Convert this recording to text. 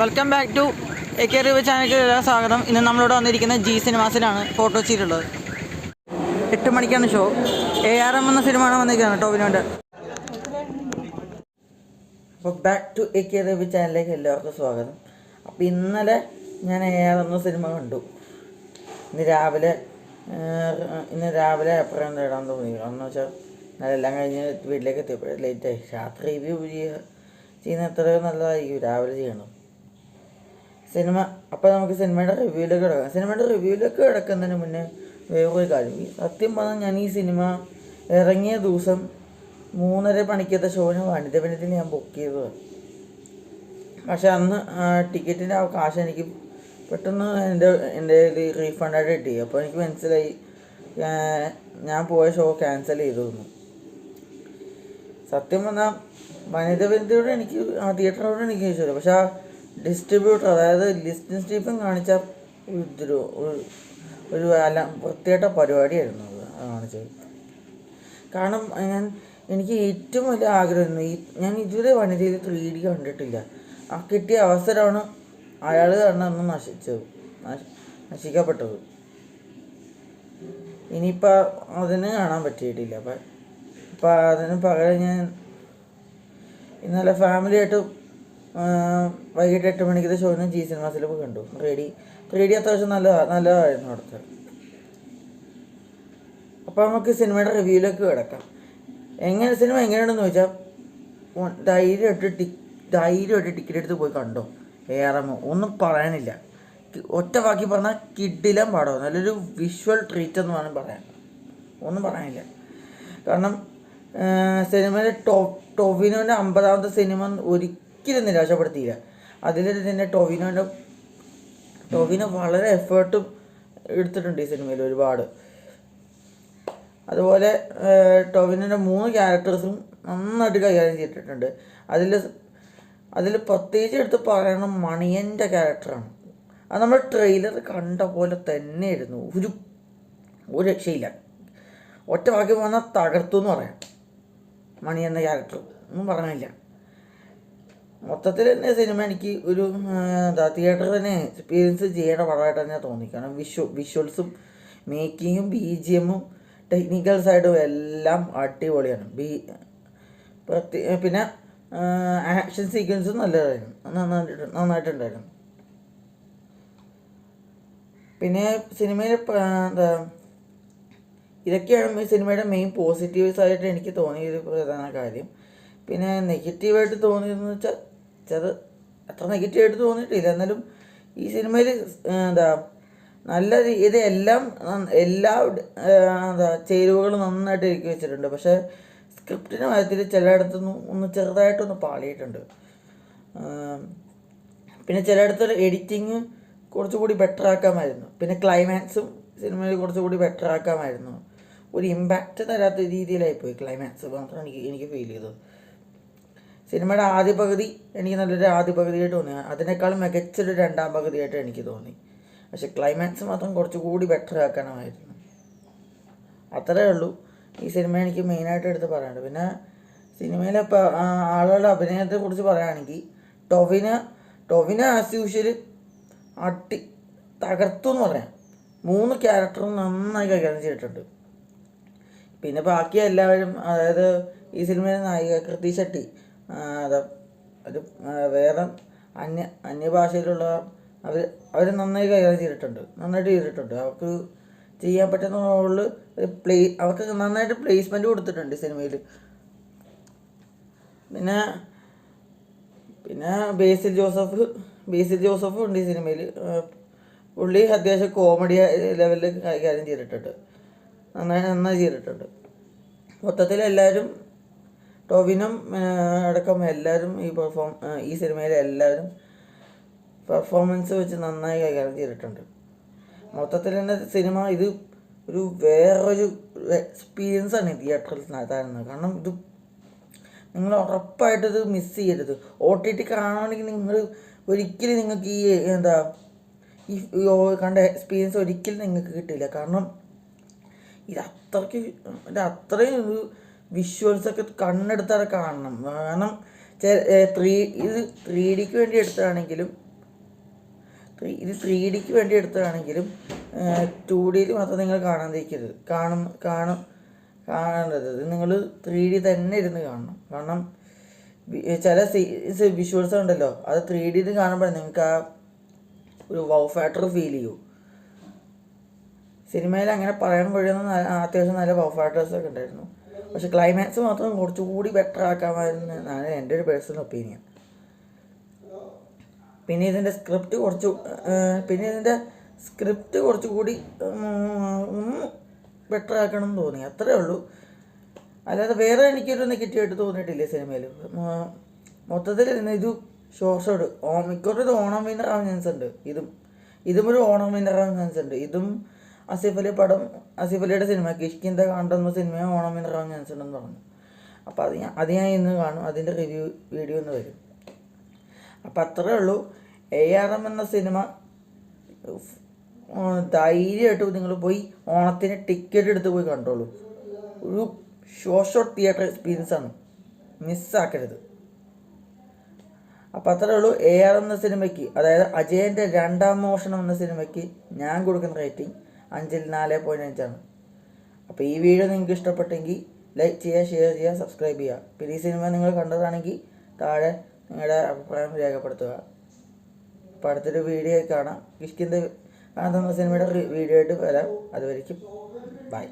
Welcome back to AK review ചാനലിലേക്ക് സ്വാഗതം. ഇന്ന് നമ്മളോട് വന്നിരിക്കുന്ന ജി സിനിമാസിലാണ് ഫോട്ടോ ചെയ്തിട്ടുള്ളത്. 8 മണിക്കാണ് ഷോ. ARM എന്ന സിനിമയാണ് വന്നിരിക്കുന്നത് ടോവിനോൻ്റെ. അപ്പോൾ ബാക്ക് ടു AK റിവ്യൂ ചാനലിലേക്ക് എല്ലാവർക്കും സ്വാഗതം. അപ്പോൾ ഇന്നലെ ഞാൻ ARM എന്ന സിനിമ കണ്ടു. ഇന്ന് രാവിലെ എപ്പോഴാണ് ഇടാൻ തോന്നി. കാരണം വെച്ചാൽ എല്ലാം കഴിഞ്ഞ് വീട്ടിലേക്ക് എത്തിയപ്പോഴേ ലേറ്റായി. രാത്രി റിവ്യൂ ചെയ്യുന്ന എത്രയോ നല്ലതായിരിക്കും രാവിലെ ചെയ്യണം സിനിമ. അപ്പോൾ നമുക്ക് സിനിമയുടെ റിവ്യൂയിലേക്ക് കിടക്കാം. സിനിമയുടെ റിവ്യൂയിലേക്ക് കിടക്കുന്നതിന് മുന്നേ വേറൊരു കാര്യം, സത്യം പറഞ്ഞാൽ ഞാൻ ഈ സിനിമ ഇറങ്ങിയ ദിവസം 3:30 മണിക്കത്തെ ഷോന് വനിതവനിതയിൽ ഞാൻ ബുക്ക് ചെയ്തതാണ്. പക്ഷെ അന്ന് ടിക്കറ്റിൻ്റെ ആ കാശ് എനിക്ക് പെട്ടെന്ന് എൻ്റെ റീഫണ്ടായിട്ട് കിട്ടി. അപ്പോൾ എനിക്ക് മനസ്സിലായി ഞാൻ പോയ ഷോ ക്യാൻസൽ ചെയ്തു. സത്യം പറഞ്ഞാൽ വനിതവനിതയോട് എനിക്ക് തിയേറ്ററിനോട് എനിക്ക് ഇഷ്ടമില്ല. പക്ഷെ ആ ഡിസ്ട്രിബ്യൂട്ടർ, അതായത് ലിസ്റ്റിൻ സ്റ്റീഫൻ കാണിച്ച ഒരു വൃത്തികെട്ട പരിപാടിയായിരുന്നു അത് കാണിച്ചത്. കാരണം എനിക്ക് ഏറ്റവും വലിയ ആഗ്രഹമായിരുന്നു, ഞാൻ ഇതുവരെ വനിതയിൽ 3D കണ്ടിട്ടില്ല. ആ കിട്ടിയ അവസരമാണ് അയാൾ കാരണം അന്ന് നശിക്കപ്പെട്ടത്. ഇനിയിപ്പോൾ അതിന് കാണാൻ പറ്റിയിട്ടില്ല. അപ്പം അതിന് പകരം ഞാൻ ഇന്നലെ ഫാമിലിയായിട്ട് വൈകിട്ട് 8 മണിക്കത്തെ ഷോന് ജി സിനിമാസിൽ പോയി കണ്ടു. 3D അത്യാവശ്യം നല്ലതായിരുന്നു അവിടുത്തെ. അപ്പോൾ നമുക്ക് സിനിമയുടെ റിവ്യൂയിലേക്ക് കിടക്കാം. സിനിമ എങ്ങനെയാണെന്ന് ചോദിച്ചാൽ, ധൈര്യമായിട്ട് ടിക്കറ്റ് എടുത്ത് പോയി കണ്ടോ. ARM ഒന്നും പറയാനില്ല. ഒറ്റ വാക്കി പറഞ്ഞാൽ കിഡിലം പാടോ, നല്ലൊരു വിഷ്വൽ ട്രീറ്റ് എന്ന് വേണം പറയാൻ. ഒന്നും പറയാനില്ല. കാരണം സിനിമയിലെ ടൊവിനോൻ്റെ 50ാമത്തെ സിനിമ ഒരിക്കലും നിരാശപ്പെടുത്തിയില്ല. അതിൽ തന്നെ ടൊവിനോ വളരെ എഫേർട്ടും എടുത്തിട്ടുണ്ട് ഈ സിനിമയിൽ ഒരുപാട്. അതുപോലെ ടൊവിനോൻ്റെ 3 ക്യാരക്ടേഴ്സും നന്നായിട്ട് കൈകാര്യം ചെയ്തിട്ടുണ്ട്. അതിൽ പ്രത്യേകിച്ച് എടുത്ത് പറയണം മണിയൻ്റെ ക്യാരക്ടറാണ്. അത് നമ്മൾ ട്രെയിലർ കണ്ട പോലെ തന്നെയായിരുന്നു. ഒരു രക്ഷയില്ല. ഒറ്റ വാക്കി വന്നാൽ തകർത്തു എന്ന് പറയാം. മണി എന്ന ക്യാരക്ടർ ഒന്നും പറഞ്ഞില്ല. മൊത്തത്തിൽ തന്നെ സിനിമ എനിക്ക് ഒരു തിയേറ്ററിൽ തന്നെ എക്സ്പീരിയൻസ് ചെയ്യേണ്ട പടമായിട്ട് തന്നെ തോന്നി. കാരണം വിഷ്വൽസും മേക്കിങ്ങും BGMഉം ടെക്നിക്കൽ സൈഡും എല്ലാം അടിപൊളിയാണ്. പിന്നെ ആക്ഷൻ സീക്വൻസും നന്നായിട്ടുണ്ടായിരുന്നു. പിന്നെ സിനിമയിൽ ഇതൊക്കെയാണ് ഈ സിനിമയുടെ മെയിൻ പോസിറ്റീവ്സ് ആയിട്ട് എനിക്ക് തോന്നിയൊരു പ്രധാന കാര്യം. പിന്നെ നെഗറ്റീവായിട്ട് തോന്നിയതെന്ന് വെച്ചാൽ അത്ര നെഗറ്റീവായിട്ട് തോന്നിയിട്ടില്ല. എന്നാലും ഈ സിനിമയിൽ നല്ല എല്ലാം എല്ലാ ചേരുവകളും നന്നായിട്ട് ഒരുക്കി വെച്ചിട്ടുണ്ട്. പക്ഷേ സ്ക്രിപ്റ്റിൻ്റെ കാര്യത്തിൽ ചിലയിടത്തൊന്നും ചെറുതായിട്ടൊന്ന് പാളിയിട്ടുണ്ട്. പിന്നെ ചിലയിടത്ത് എഡിറ്റിങ് കുറച്ചുകൂടി ബെറ്റർ ആക്കാമായിരുന്നു. പിന്നെ ക്ലൈമാക്സും സിനിമയിൽ കുറച്ചുകൂടി ബെറ്റർ ആക്കാമായിരുന്നു. ഒരു ഇമ്പാക്റ്റ് തരാത്ത രീതിയിലായിപ്പോയി ക്ലൈമാക്സ് മാത്രം എനിക്ക് ഫീൽ ചെയ്തത്. സിനിമയുടെ ആദ്യ പകുതി എനിക്ക് നല്ലൊരു ആദ്യ പകുതിയായിട്ട് തോന്നി. അതിനേക്കാളും മികച്ചൊരു 2ാം പകുതിയായിട്ട് എനിക്ക് തോന്നി. പക്ഷെ ക്ലൈമാക്സ് മാത്രം കുറച്ചുകൂടി ബെറ്റർ ആക്കാനായിരുന്നു. അത്രേ ഉള്ളൂ ഈ സിനിമ എനിക്ക് മെയിനായിട്ട് എടുത്ത് പറയാനുണ്ട്. പിന്നെ സിനിമയിലെ ആളുകളുടെ അഭിനയത്തെക്കുറിച്ച് പറയുകയാണെങ്കിൽ ടൊവിന ആസ് യൂഷ്വൽ തകർത്തു എന്ന് പറയാം. 3 ക്യാരക്ടറും നന്നായി കൈകാര്യം ചെയ്തിട്ടുണ്ട്. പിന്നെ ബാക്കി എല്ലാവരും, അതായത് ഈ സിനിമയിലെ നായിക കൃതി ഷെട്ടി, ഒരു വേറെ അന്യഭാഷയിലുള്ള അവർ നന്നായി കൈകാര്യം നന്നായിട്ട് ചെയ്തിട്ടുണ്ട്. അവർക്ക് ചെയ്യാൻ പറ്റുന്ന റോളിൽ അവർക്ക് നന്നായിട്ട് പ്ലേസ്മെൻറ്റ് കൊടുത്തിട്ടുണ്ട് സിനിമയിൽ. പിന്നെ ബേസിൽ ജോസഫ് ഉണ്ട് ഈ സിനിമയിൽ. പുള്ളി അത്യാവശ്യം കോമഡി ലെവലിൽ കൈകാര്യം ചെയ്തിട്ടുണ്ട്, നന്നായി ചെയ്തിട്ടുണ്ട്. മൊത്തത്തിൽ എല്ലാവരും, ടൊവിനും അടക്കം എല്ലാവരും ഈ സിനിമയിലെ എല്ലാവരും പെർഫോമൻസ് വെച്ച് നന്നായി കൈകാര്യം ചെയ്തിട്ടുണ്ട്. മൊത്തത്തിൽ തന്നെ സിനിമ ഇത് വേറൊരു എക്സ്പീരിയൻസാണ് തിയേറ്ററിൽ തരുന്നത്. കാരണം നിങ്ങൾ ഉറപ്പായിട്ടിത് മിസ് ചെയ്യരുത്. OTT കാണുകയാണെങ്കിൽ ഒരിക്കലും നിങ്ങൾക്ക് ഈ കണ്ട എക്സ്പീരിയൻസ് ഒരിക്കലും നിങ്ങൾക്ക് കിട്ടില്ല. കാരണം അത്രയും ഒരു വിഷ്വൽസൊക്കെ കണ്ണെടുത്താൽ കാണണം. കാരണം ഇത് 3Dക്ക് വേണ്ടി എടുത്തതാണെങ്കിലും ഇത് 3Dക്ക് വേണ്ടി എടുത്തതാണെങ്കിലും 2Dയിൽ മാത്രം നിങ്ങൾ കാണേണ്ടത്. ഇത് നിങ്ങൾ 3D തന്നെ ഇരുന്ന് കാണണം. കാരണം ചില വിഷ്വൽസ് ഉണ്ടല്ലോ, അത് 3Dയിൽ കാണുമ്പോൾ നിങ്ങൾക്ക് ആ ഒരു വൗ ഫാക്ടർ ഫീൽ ചെയ്യും. സിനിമയിൽ അങ്ങനെ പറയാൻ കഴിയുന്ന അത്യാവശ്യം നല്ല വൗ ഫാക്ടേഴ്സൊക്കെ ഉണ്ടായിരുന്നു. പക്ഷെ ക്ലൈമാക്സ് മാത്രം കുറച്ചുകൂടി ബെറ്റർ ആക്കാമായിരുന്നു എന്നാണ് എൻ്റെ ഒരു പേഴ്സണൽ ഒപ്പീനിയൻ. പിന്നെ ഇതിൻ്റെ സ്ക്രിപ്റ്റ് കുറച്ചുകൂടി ബെറ്റർ ആക്കണം എന്ന് തോന്നി, അത്രേ ഉള്ളൂ. അല്ലാതെ വേറെ എനിക്കൊരു നെഗറ്റീവായിട്ട് തോന്നിയിട്ടില്ല സിനിമയിൽ. മൊത്തത്തിൽ ഇത് ഷോർട്ട് മിക്കവാറും ഇത് ഓണം വിന്നർ ആവാൻ ചാൻസ് ഉണ്ട്. ഇതും ഒരു ഓണം വിന്നർ ആവാൻ ചാൻസ് ഉണ്ട്. ഇതും ആസിഫ് അലിയുടെ സിനിമ കിഷ്കിന്ത കണ്ടെന്ന സിനിമ ഓണം വിന്നർ ആവാൻ ചാൻസ് ഉണ്ടെന്ന് പറഞ്ഞു. അപ്പോൾ അത് ഞാൻ ഇന്ന് കാണും, അതിൻ്റെ റിവ്യൂ വീഡിയോ ഒന്ന് വരും. അപ്പം അത്രേ ഉള്ളൂ. ARM എന്ന സിനിമ ധൈര്യമായിട്ട് നിങ്ങൾ പോയി ഓണത്തിന് ടിക്കറ്റ് എടുത്ത് പോയി കണ്ടോളൂ. ഒരു ഷോർട്ട് തിയേറ്റർ എക്സ്പീരിയൻസ് ആണ്, മിസ്സാക്കരുത്. അപ്പം അത്രേ ഉള്ളൂ. ARM എന്ന സിനിമയ്ക്ക്, അതായത് അജയൻ്റെ രണ്ടാം മോഷണം എന്ന സിനിമയ്ക്ക് ഞാൻ കൊടുക്കുന്ന റേറ്റിംഗ് 5ൽ 4.5 ആണ്. അപ്പോൾ ഈ വീഡിയോ നിങ്ങൾക്ക് ഇഷ്ടപ്പെട്ടെങ്കിൽ ലൈക്ക് ചെയ്യുക, ഷെയർ ചെയ്യുക, സബ്സ്ക്രൈബ് ചെയ്യുക. പിന്നെ ഈ സിനിമ നിങ്ങൾ കണ്ടതാണെങ്കിൽ താഴെ നിങ്ങളുടെ അഭിപ്രായം രേഖപ്പെടുത്തുക. അപ്പോൾ അടുത്തൊരു വീഡിയോ കാണാം. കിഷ്കിന്ത കാണുന്ന സിനിമയുടെ വീഡിയോ ആയിട്ട് വരാം. അതുവരേക്കും ബൈ.